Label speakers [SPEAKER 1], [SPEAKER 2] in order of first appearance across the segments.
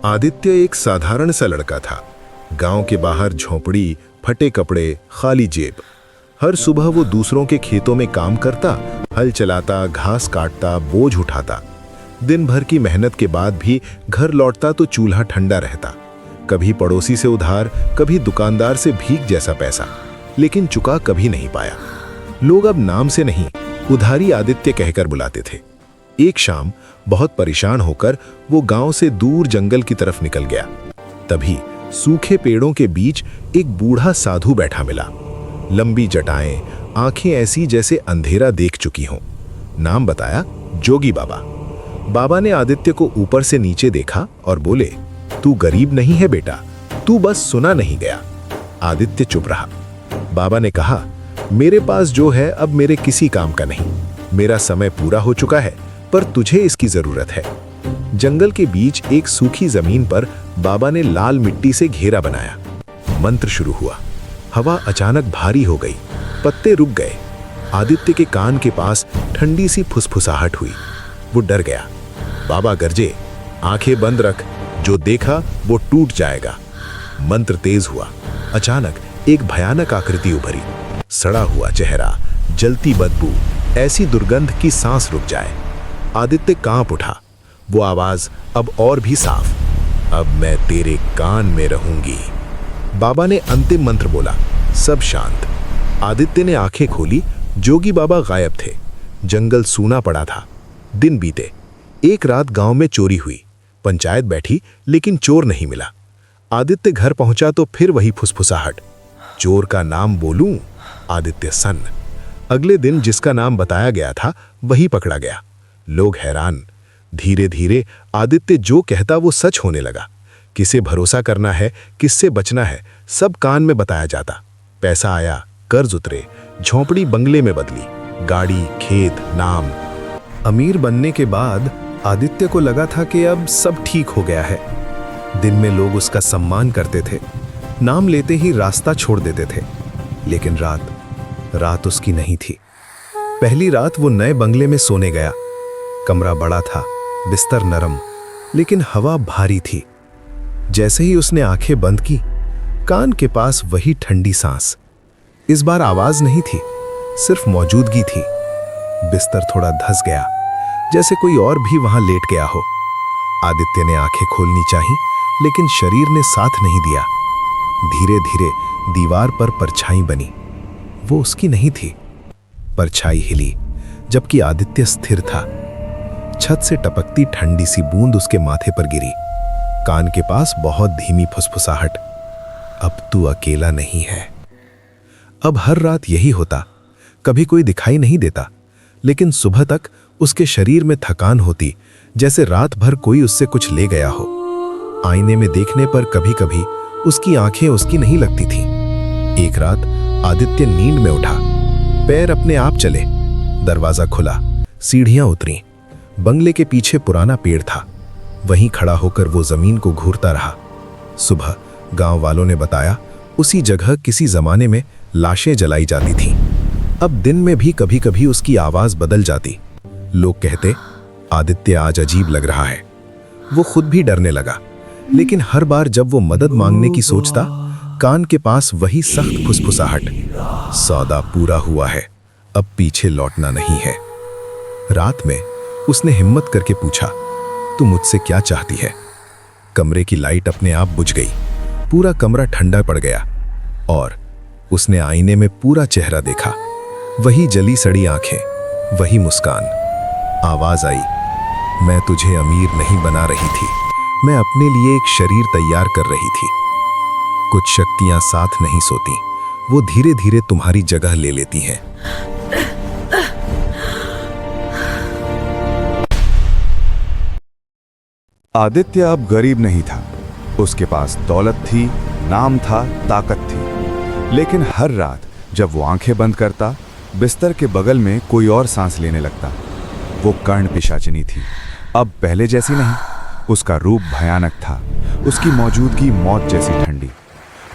[SPEAKER 1] आदित्य एक साधारण सा लड़का था। गांव के बाहर झोंपड़ी, फटे कपड़े, खाली जेब। हर सुबह वो दूसरों के खेतों में काम करता, हल चलाता, घास काटता, बोझ उठाता। दिन भर की मेहनत के बाद भी घर लौटता तो चूल्हा ठंडा रहता। कभी पड़ोसी से उधार, कभी दुकानदार से भीख जैसा पैसा, लेकिन चुका कभी नहीं पाया। लोग अब नाम से नहीं, उधारी आदित्य कहकर बुलाते थे। एक शाम बहुत परेशान होकर वो गांव से दूर जंगल की तरफ निकल गया। तभी सूखे पेड़ों के बीच एक बूढ़ा साधु बैठा मिला। लंबी जटाएं, आंखें ऐसी जैसे अंधेरा देख चुकी हों। नाम बताया, जोगी बाबा। बाबा ने आदित्य को ऊपर से नीचे देखा और बोले, तू गरीब नहीं है बेटा, तू बस सुना नहीं गया। आदित्य चुप रहा। बाबा ने कहा, मेरे पास जो है अब मेरे किसी काम का नहीं। मेरा समय पूरा हो चुका है, पर तुझे इसकी जरूरत है। जंगल के बीच एक सूखी जमीन पर बाबा ने लाल मिट्टी से घेरा बनाया। मंत्र शुरू हुआ। हवा अचानक भारी हो गई, पत्ते रुक गए। आदित्य के कान के पास ठंडी सी फुसफुसाहट हुई। वो डर गया। बाबा गरजे, आंखें बंद रख, जो देखा वो टूट जाएगा। मंत्र तेज हुआ। अचानक एक भयानक आकृति उभरी। सड़ा हुआ चेहरा, जलती बदबू, ऐसी दुर्गंध की सांस रुक जाए। आदित्य कांप उठा। वो आवाज अब और भी साफ, अब मैं तेरे कान में रहूंगी। बाबा ने अंतिम मंत्र बोला। सब शांत। आदित्य ने आंखें खोली। जोगी बाबा गायब थे। जंगल सूना पड़ा था। दिन बीते। एक रात गांव में चोरी हुई। पंचायत बैठी, लेकिन चोर नहीं मिला। आदित्य घर पहुंचा तो फिर वही फुसफुसाहट। चोर का नाम बोलूं? आदित्य सन्न। अगले दिन जिसका नाम बताया गया था वही पकड़ा गया। लोग हैरान। धीरे धीरे आदित्य जो कहता वो सच होने लगा। किसे भरोसा करना है, किससे बचना है, सब कान में बताया जाता। पैसा आया, कर्ज उतरे, झोंपड़ी बंगले में बदली, गाड़ी, खेत, नाम। अमीर बनने के बाद आदित्य को लगा था कि अब सब ठीक हो गया है। दिन में लोग उसका सम्मान करते थे, नाम लेते ही रास्ता छोड़ देते थे। लेकिन रात उसकी नहीं थी। पहली रात वो नए बंगले में सोने गया। कमरा बड़ा था, बिस्तर नरम, लेकिन हवा भारी थी। जैसे ही उसने आंखें बंद की, कान के पास वही ठंडी सांस। इस बार आवाज नहीं थी, सिर्फ मौजूदगी थी। बिस्तर थोड़ा धंस गया, जैसे कोई और भी वहां लेट गया हो। आदित्य ने आंखें खोलनी चाही, लेकिन शरीर ने साथ नहीं दिया। धीरे धीरे दीवार पर परछाई बनी। वो उसकी नहीं थी। परछाई हिली, जबकि आदित्य स्थिर था। छत से टपकती ठंडी सी बूंद उसके माथे पर गिरी। कान के पास बहुत धीमी फुसफुसाहट, अब तू अकेला नहीं है। अब हर रात यही होता। कभी कोई दिखाई नहीं देता, लेकिन सुबह तक उसके शरीर में थकान होती, जैसे रात भर कोई उससे कुछ ले गया हो। आईने में देखने पर कभी कभी उसकी आंखें उसकी नहीं लगती थी। एक रात आदित्य नींद में उठा। पैर अपने आप चले। दरवाजा खुला, सीढ़ियां उतरी। बंगले के पीछे पुराना पेड़ था। वहीं खड़ा होकर वो जमीन को घूरता रहा। सुबह गांव वालों ने बताया, उसी जगह किसी जमाने में लाशें जलाई जाती थीं। अब दिन में भी कभी कभी उसकी आवाज बदल जाती। लोग कहते, आदित्य आज अजीब लग रहा है। वो खुद भी डरने लगा, लेकिन हर बार जब वो मदद मांगने की सोचता, कान के पास वही सख्त फुसफुसाहट, सौदा पूरा हुआ है, अब पीछे लौटना नहीं है। रात में उसने हिम्मत करके पूछा, तू मुझसे क्या चाहती है? कमरे की लाइट अपने आप बुझ गई। पूरा कमरा ठंडा पड़ गया और उसने आईने में पूरा चेहरा देखा। वही जली सड़ी आंखें, वही मुस्कान। आवाज आई, मैं तुझे अमीर नहीं बना रही थी, मैं अपने लिए एक शरीर तैयार कर रही थी। कुछ शक्तियां साथ नहीं सोती, वो धीरे धीरे तुम्हारी जगह ले लेती हैं।
[SPEAKER 2] आदित्य अब गरीब नहीं था। उसके पास दौलत थी, नाम था, ताकत थी। लेकिन हर रात जब वो आंखें बंद करता, बिस्तर के बगल में कोई और सांस लेने लगता। वो कर्ण पिशाचिनी थी, अब पहले जैसी नहीं। उसका रूप भयानक था, उसकी मौजूदगी मौत जैसी ठंडी।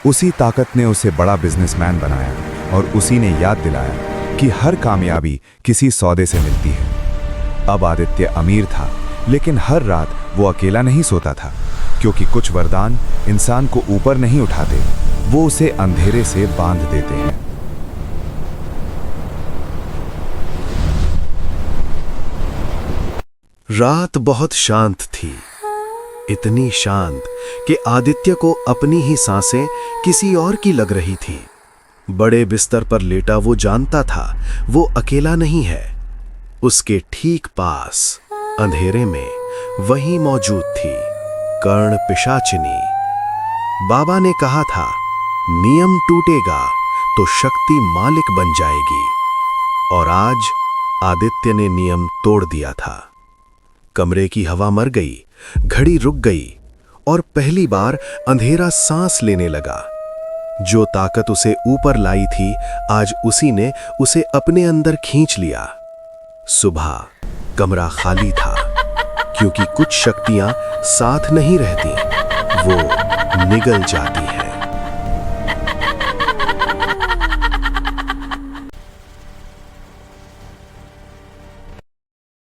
[SPEAKER 2] उसी ताकत ने उसे बड़ा बिजनेसमैन बनाया और उसी ने याद दिलाया कि हर कामयाबी किसी सौदे से मिलती है। अब आदित्य अमीर था, लेकिन हर रात वो अकेला नहीं सोता था, क्योंकि कुछ वरदान इंसान को ऊपर नहीं उठाते, वो उसे अंधेरे से बांध देते हैं।
[SPEAKER 3] रात बहुत शांत थी, इतनी शांत कि आदित्य को अपनी ही सांसें किसी और की लग रही थी। बड़े बिस्तर पर लेटा वो जानता था वो अकेला नहीं है। उसके ठीक पास अंधेरे में वही मौजूद थी कर्ण पिशाचिनी। बाबा ने कहा था, नियम टूटेगा तो शक्ति मालिक बन जाएगी, और आज आदित्य ने नियम तोड़ दिया था। कमरे की हवा मर गई, घड़ी रुक गई, और पहली बार अंधेरा सांस लेने लगा। जो ताकत उसे ऊपर लाई थी, आज उसी ने उसे अपने अंदर खींच लिया। सुबह कमरा खाली था, क्योंकि कुछ शक्तियां साथ नहीं रहती, वो निगल जाती।